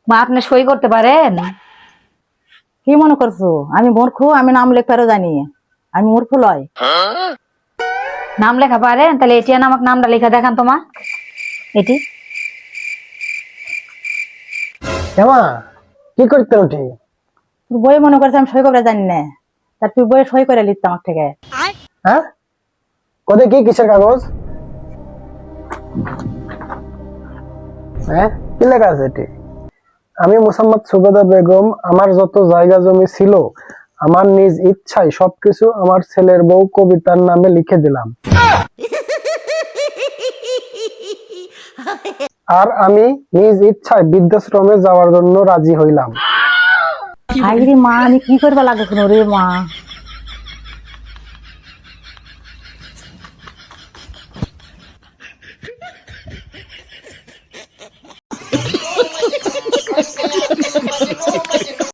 মা আপনি সই করতে পারেন? কি মনে করছো আমি মূর্খ? আমি নাম লেখারও জানি। আমি মূর্খ লয়। নাম লেখা পারেন? তাহলে এটি আমাকে নামটা লেখা দেখান তো মা। এটি হেমা, কি করতে উঠি? তুই বই মনে করছে আমি সই করে জানি না? তা তুই বই সই করে লিখতে আমার থেকে। হ্যাঁ, কোথায় কি কিসের কাগজ? হ্যাঁ, কি লেখা আছে এটি? আমি মোসাম্মদ সুবেদা বেগম, আমার যত জায়গা জমি ছিল আমার নিজ ইচ্ছায় সবকিছু আমার ছেলের বউ কবিতার নামে লিখে দিলাম। আর আমি নিজ ইচ্ছায় বৃদ্ধাশ্রমে যাওয়ার জন্য রাজি হইলাম। হাই রে মা, আমি কি করবা লাগো শুনো রে মা।